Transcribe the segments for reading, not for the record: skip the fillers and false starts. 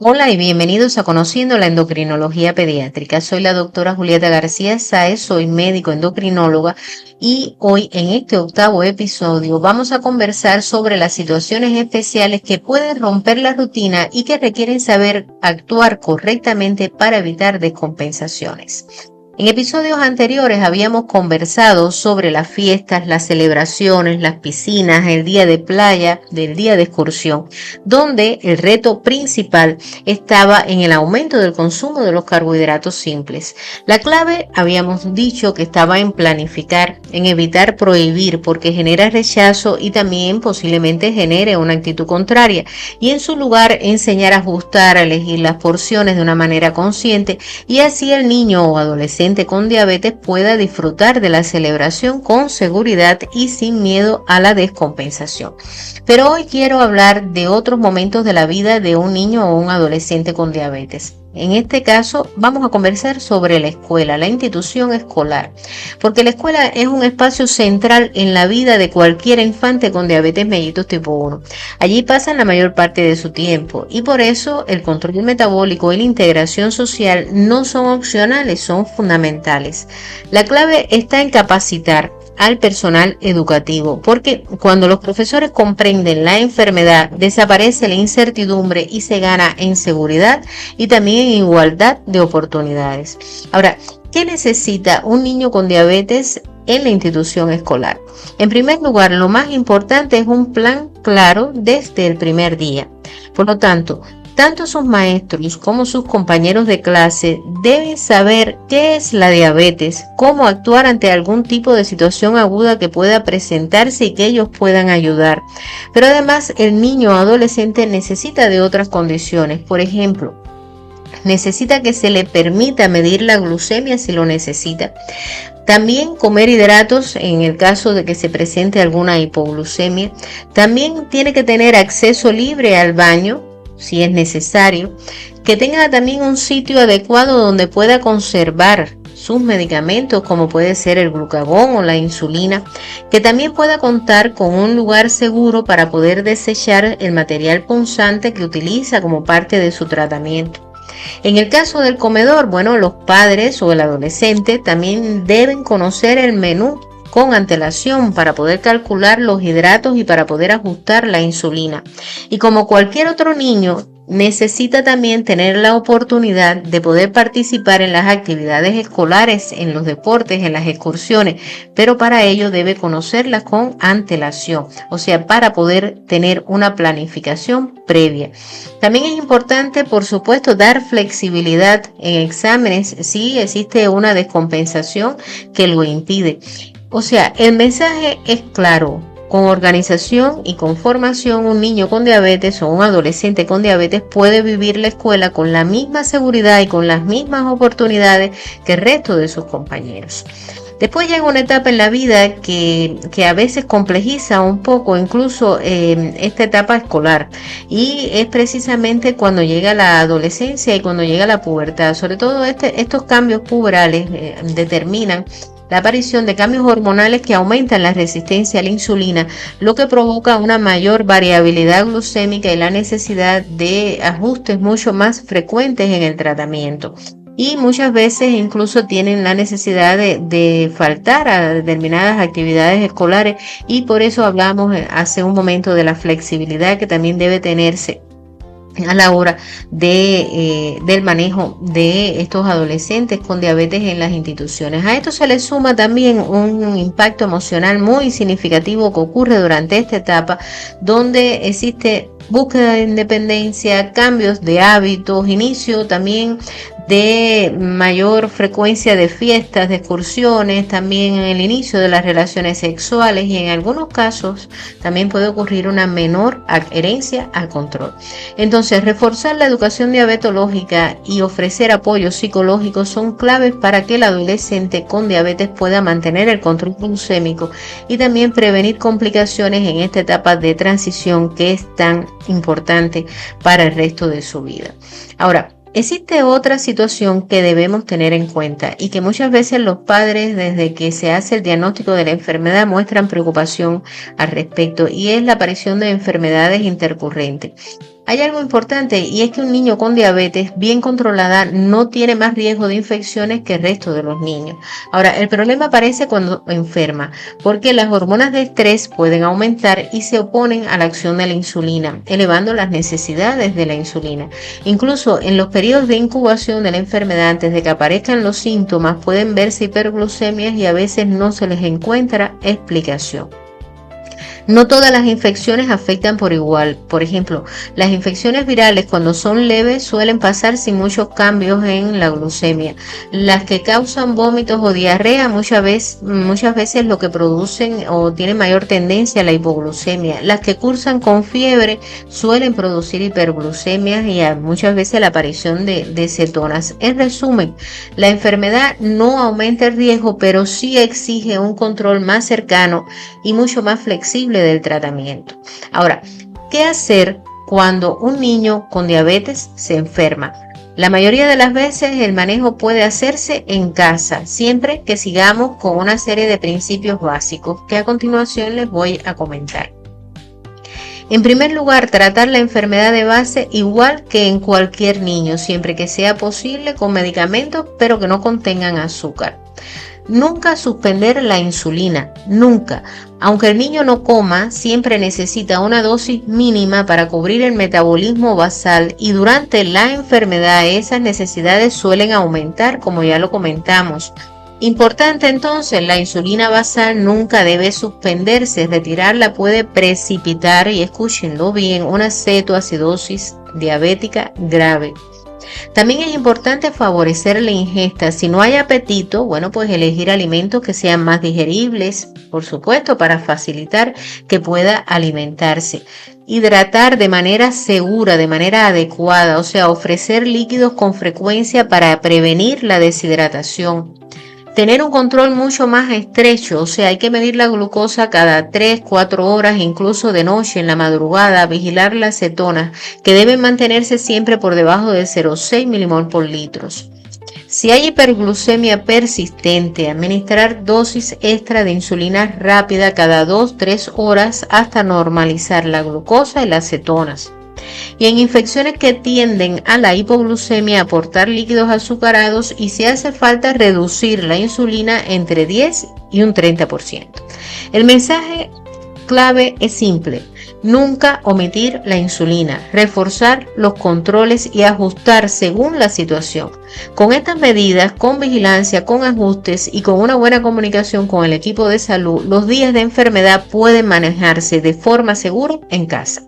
Hola y bienvenidos a Conociendo la Endocrinología Pediátrica. Soy la doctora Julieta García Sáez, soy médico endocrinóloga y hoy en este octavo episodio vamos a conversar sobre las situaciones especiales que pueden romper la rutina y que requieren saber actuar correctamente para evitar descompensaciones. En episodios anteriores habíamos conversado sobre las fiestas, las celebraciones, las piscinas, el día de playa, del día de excursión, donde el reto principal estaba en el aumento del consumo de los carbohidratos simples. La clave habíamos dicho que estaba en planificar, en evitar prohibir porque genera rechazo y también posiblemente genere una actitud contraria, y en su lugar enseñar a ajustar, a elegir las porciones de una manera consciente y así el niño o adolescente con diabetes pueda disfrutar de la celebración con seguridad y sin miedo a la descompensación. Pero hoy quiero hablar de otros momentos de la vida de un niño o un adolescente con diabetes. En este caso vamos a conversar sobre la escuela, la institución escolar, porque la escuela es un espacio central en la vida de cualquier infante con diabetes mellitus tipo 1. Allí pasan la mayor parte de su tiempo y por eso el control metabólico y la integración social no son opcionales, son fundamentales. La clave está en capacitar al personal educativo, porque cuando los profesores comprenden la enfermedad, desaparece la incertidumbre y se gana en seguridad y también en igualdad de oportunidades. Ahora, ¿qué necesita un niño con diabetes en la institución escolar? En primer lugar, lo más importante es un plan claro desde el primer día. Por lo tanto, tanto sus maestros como sus compañeros de clase deben saber qué es la diabetes, cómo actuar ante algún tipo de situación aguda que pueda presentarse y que ellos puedan ayudar. Pero además el niño o adolescente necesita de otras condiciones. Por ejemplo, necesita que se le permita medir la glucemia si lo necesita. También comer hidratos en el caso de que se presente alguna hipoglucemia. También tiene que tener acceso libre al baño si es necesario, que tenga también un sitio adecuado donde pueda conservar sus medicamentos como puede ser el glucagón o la insulina, que también pueda contar con un lugar seguro para poder desechar el material punzante que utiliza como parte de su tratamiento. En el caso del comedor, bueno, los padres o el adolescente también deben conocer el menú con antelación para poder calcular los hidratos y para poder ajustar la insulina. Y como cualquier otro niño, necesita también tener la oportunidad de poder participar en las actividades escolares, en los deportes, en las excursiones, pero para ello debe conocerlas con antelación, o sea, para poder tener una planificación previa. También es importante, por supuesto, dar flexibilidad en exámenes si existe una descompensación que lo impide. O sea, el mensaje es claro. Con organización y con formación, un niño con diabetes o un adolescente con diabetes puede vivir la escuela con la misma seguridad y con las mismas oportunidades que el resto de sus compañeros. Después llega una etapa en la vida que a veces complejiza un poco incluso esta etapa escolar, y es precisamente cuando llega la adolescencia y cuando llega la pubertad. Sobre todo estos cambios puberales determinan la aparición de cambios hormonales que aumentan la resistencia a la insulina, lo que provoca una mayor variabilidad glucémica y la necesidad de ajustes mucho más frecuentes en el tratamiento. Y muchas veces incluso tienen la necesidad de faltar a determinadas actividades escolares, y por eso hablamos hace un momento de la flexibilidad que también debe tenerse a la hora del manejo de estos adolescentes con diabetes en las instituciones. A esto se le suma también un impacto emocional muy significativo que ocurre durante esta etapa, donde existe búsqueda de independencia, cambios de hábitos, inicio también de mayor frecuencia de fiestas, de excursiones, también en el inicio de las relaciones sexuales, y en algunos casos también puede ocurrir una menor adherencia al control. Entonces, reforzar la educación diabetológica y ofrecer apoyo psicológico son claves para que el adolescente con diabetes pueda mantener el control glucémico y también prevenir complicaciones en esta etapa de transición que es tan importante para el resto de su vida. Ahora, existe otra situación que debemos tener en cuenta y que muchas veces los padres, desde que se hace el diagnóstico de la enfermedad, muestran preocupación al respecto, y es la aparición de enfermedades intercurrentes. Hay algo importante y es que un niño con diabetes bien controlada no tiene más riesgo de infecciones que el resto de los niños. Ahora, el problema aparece cuando enferma, porque las hormonas de estrés pueden aumentar y se oponen a la acción de la insulina, elevando las necesidades de la insulina. Incluso en los periodos de incubación de la enfermedad, antes de que aparezcan los síntomas, pueden verse hiperglucemias y a veces no se les encuentra explicación. No todas las infecciones afectan por igual. Por ejemplo, las infecciones virales cuando son leves suelen pasar sin muchos cambios en la glucemia. Las que causan vómitos o diarrea muchas veces lo que producen o tienen mayor tendencia a la hipoglucemia. Las que cursan con fiebre suelen producir hiperglucemias y muchas veces la aparición de cetonas. En resumen, la enfermedad no aumenta el riesgo, pero sí exige un control más cercano y mucho más flexible del tratamiento. Ahora, ¿qué hacer cuando un niño con diabetes se enferma? La mayoría de las veces el manejo puede hacerse en casa, siempre que sigamos con una serie de principios básicos que a continuación les voy a comentar. En primer lugar, tratar la enfermedad de base igual que en cualquier niño, siempre que sea posible con medicamentos, pero que no contengan azúcar. Nunca suspender la insulina, nunca. Aunque el niño no coma, siempre necesita una dosis mínima para cubrir el metabolismo basal y durante la enfermedad esas necesidades suelen aumentar, como ya lo comentamos. Importante entonces, la insulina basal nunca debe suspenderse, retirarla puede precipitar, y escúchenlo bien, una cetoacidosis diabética grave. También es importante favorecer la ingesta. Si no hay apetito, bueno, pues elegir alimentos que sean más digeribles, por supuesto, para facilitar que pueda alimentarse. Hidratar de manera segura, de manera adecuada, o sea, ofrecer líquidos con frecuencia para prevenir la deshidratación. Tener un control mucho más estrecho, o sea, hay que medir la glucosa cada 3-4 horas, incluso de noche, en la madrugada, vigilar las cetonas, que deben mantenerse siempre por debajo de 0,6 milimol por litro. Si hay hiperglucemia persistente, administrar dosis extra de insulina rápida cada 2-3 horas hasta normalizar la glucosa y las cetonas. Y en infecciones que tienden a la hipoglucemia, aportar líquidos azucarados y si hace falta reducir la insulina entre 10 y un 30%. El mensaje clave es simple: nunca omitir la insulina, reforzar los controles y ajustar según la situación. Con estas medidas, con vigilancia, con ajustes y con una buena comunicación con el equipo de salud, los días de enfermedad pueden manejarse de forma segura en casa.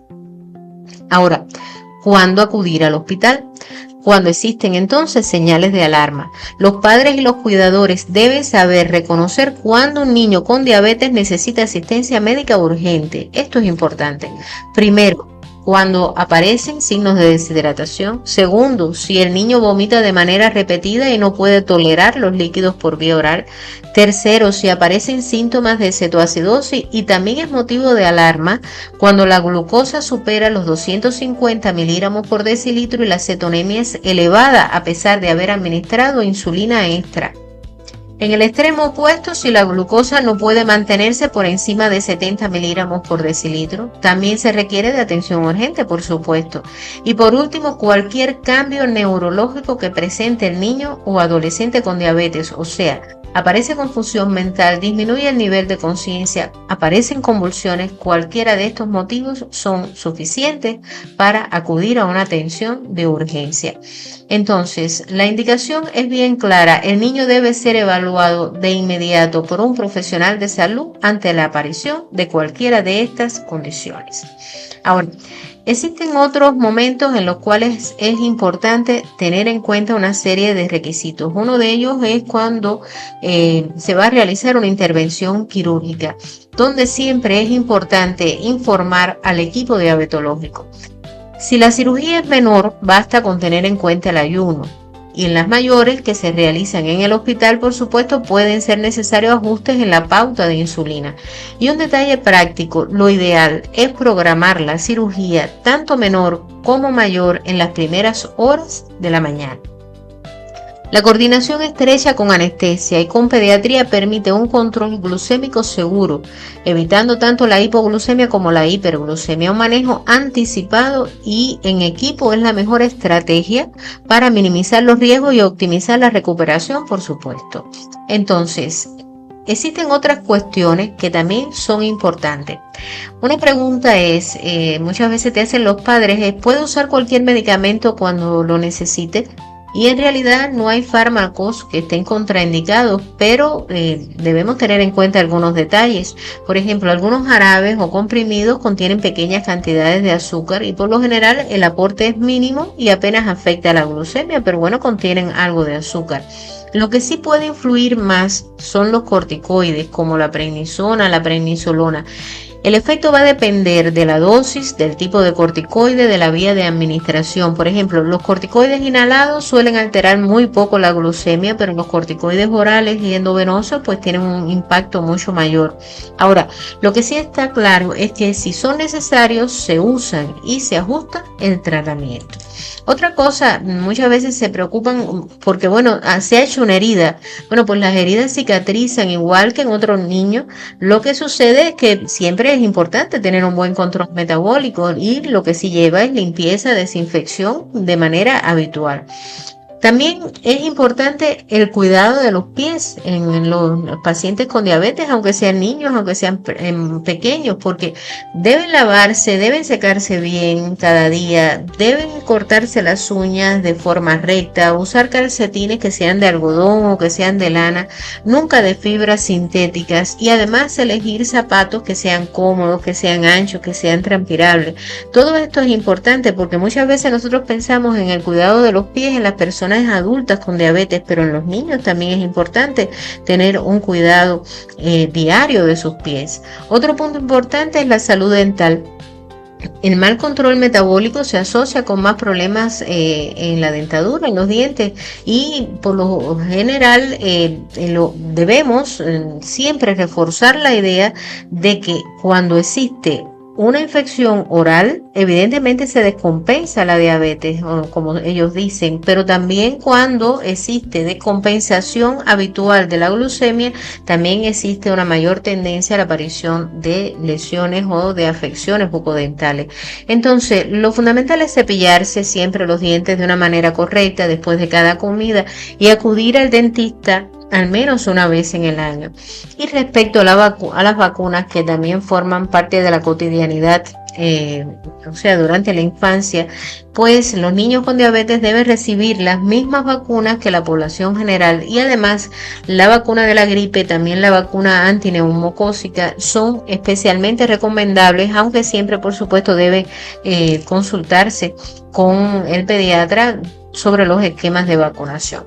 Ahora, ¿cuándo acudir al hospital? Cuando existen entonces señales de alarma. Los padres y los cuidadores deben saber reconocer cuando un niño con diabetes necesita asistencia médica urgente. Esto es importante. Primero, cuando aparecen signos de deshidratación. Segundo, si el niño vomita de manera repetida y no puede tolerar los líquidos por vía oral. Tercero, si aparecen síntomas de cetoacidosis, y también es motivo de alarma cuando la glucosa supera los 250 miligramos por decilitro y la cetonemia es elevada a pesar de haber administrado insulina extra. En el extremo opuesto, si la glucosa no puede mantenerse por encima de 70 miligramos por decilitro, también se requiere de atención urgente, por supuesto. Y por último, cualquier cambio neurológico que presente el niño o adolescente con diabetes, o sea, aparece confusión mental, disminuye el nivel de conciencia, aparecen convulsiones, cualquiera de estos motivos son suficientes para acudir a una atención de urgencia. Entonces, la indicación es bien clara: el niño debe ser evaluado de inmediato por un profesional de salud ante la aparición de cualquiera de estas condiciones. Ahora, existen otros momentos en los cuales es importante tener en cuenta una serie de requisitos. Uno de ellos es cuando se va a realizar una intervención quirúrgica, donde siempre es importante informar al equipo diabetológico. Si la cirugía es menor, basta con tener en cuenta el ayuno. Y en las mayores, que se realizan en el hospital, por supuesto, pueden ser necesarios ajustes en la pauta de insulina. Y un detalle práctico: lo ideal es programar la cirugía tanto menor como mayor en las primeras horas de la mañana. La coordinación estrecha con anestesia y con pediatría permite un control glucémico seguro, evitando tanto la hipoglucemia como la hiperglucemia. Un manejo anticipado y en equipo es la mejor estrategia para minimizar los riesgos y optimizar la recuperación, por supuesto. Entonces, existen otras cuestiones que también son importantes. Una pregunta es, muchas veces te hacen los padres, ¿puedo usar cualquier medicamento cuando lo necesite? Y en realidad no hay fármacos que estén contraindicados, pero debemos tener en cuenta algunos detalles. Por ejemplo, algunos jarabes o comprimidos contienen pequeñas cantidades de azúcar y por lo general el aporte es mínimo y apenas afecta a la glucemia, pero bueno, contienen algo de azúcar. Lo que sí puede influir más son los corticoides, como la prednisona, la prednisolona. El efecto va a depender de la dosis, del tipo de corticoide, de la vía de administración. Por ejemplo, los corticoides inhalados suelen alterar muy poco la glucemia, pero los corticoides orales y endovenosos pues tienen un impacto mucho mayor. Ahora, lo que sí está claro es que si son necesarios, se usan y se ajusta el tratamiento. Otra cosa, muchas veces se preocupan porque, bueno, se ha hecho una herida. Bueno, pues las heridas cicatrizan igual que en otros niños. Lo que sucede es que siempre es importante tener un buen control metabólico y lo que sí lleva es limpieza, desinfección de manera habitual. También es importante el cuidado de los pies en los pacientes con diabetes, aunque sean niños, aunque sean pequeños, porque deben lavarse, deben secarse bien cada día, deben cortarse las uñas de forma recta, usar calcetines que sean de algodón o que sean de lana, nunca de fibras sintéticas y además elegir zapatos que sean cómodos, que sean anchos, que sean transpirables. Todo esto es importante porque muchas veces nosotros pensamos en el cuidado de los pies en las personas adultas con diabetes, pero en los niños también es importante tener un cuidado diario de sus pies. Otro punto importante es la salud dental. El mal control metabólico se asocia con más problemas en la dentadura, en los dientes y por lo general debemos siempre reforzar la idea de que cuando existe una infección oral, evidentemente se descompensa la diabetes, como ellos dicen, pero también cuando existe descompensación habitual de la glucemia, también existe una mayor tendencia a la aparición de lesiones o de afecciones bucodentales. Entonces, lo fundamental es cepillarse siempre los dientes de una manera correcta después de cada comida y acudir al dentista al menos una vez en el año. Y respecto a las vacunas que también forman parte de la cotidianidad, o sea, durante la infancia, pues los niños con diabetes deben recibir las mismas vacunas que la población general y además la vacuna de la gripe, también la vacuna antineumocócica son especialmente recomendables, aunque siempre por supuesto debe consultarse con el pediatra sobre los esquemas de vacunación.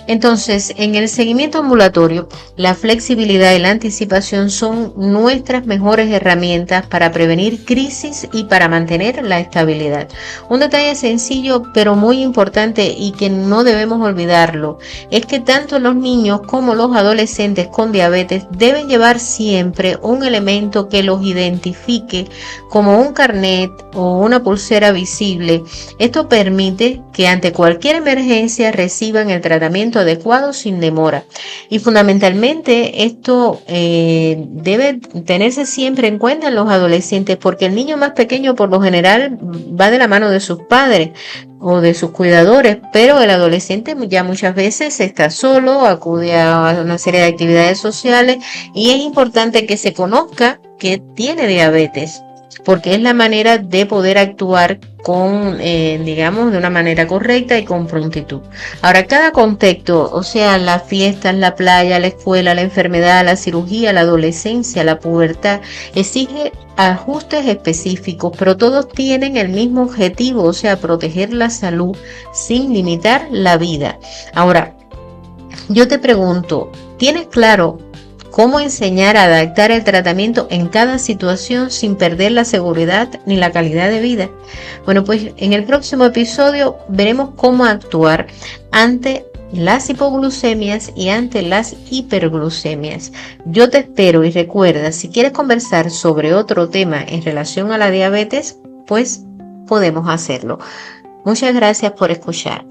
Entonces, en el seguimiento ambulatorio, la flexibilidad y la anticipación son nuestras mejores herramientas para prevenir crisis y para mantener la estabilidad. Un detalle sencillo pero muy importante y que no debemos olvidarlo es que tanto los niños como los adolescentes con diabetes deben llevar siempre un elemento que los identifique como un carnet o una pulsera visible. Esto permite que ante cualquier emergencia reciban el tratamiento adecuado sin demora. Y fundamentalmente esto debe tenerse siempre en cuenta en los adolescentes, porque el niño más pequeño por lo general va de la mano de sus padres o de sus cuidadores, pero el adolescente ya muchas veces está solo, acude a una serie de actividades sociales y es importante que se conozca que tiene diabetes, porque es la manera de poder actuar con, digamos, de una manera correcta y con prontitud. Ahora, cada contexto, o sea, las fiestas, la playa, la escuela, la enfermedad, la cirugía, la adolescencia, la pubertad, exige ajustes específicos, pero todos tienen el mismo objetivo, o sea, proteger la salud sin limitar la vida. Ahora, yo te pregunto, ¿tienes claro cómo enseñar a adaptar el tratamiento en cada situación sin perder la seguridad ni la calidad de vida? Bueno, pues en el próximo episodio veremos cómo actuar ante las hipoglucemias y ante las hiperglucemias. Yo te espero y recuerda, si quieres conversar sobre otro tema en relación a la diabetes, pues podemos hacerlo. Muchas gracias por escuchar.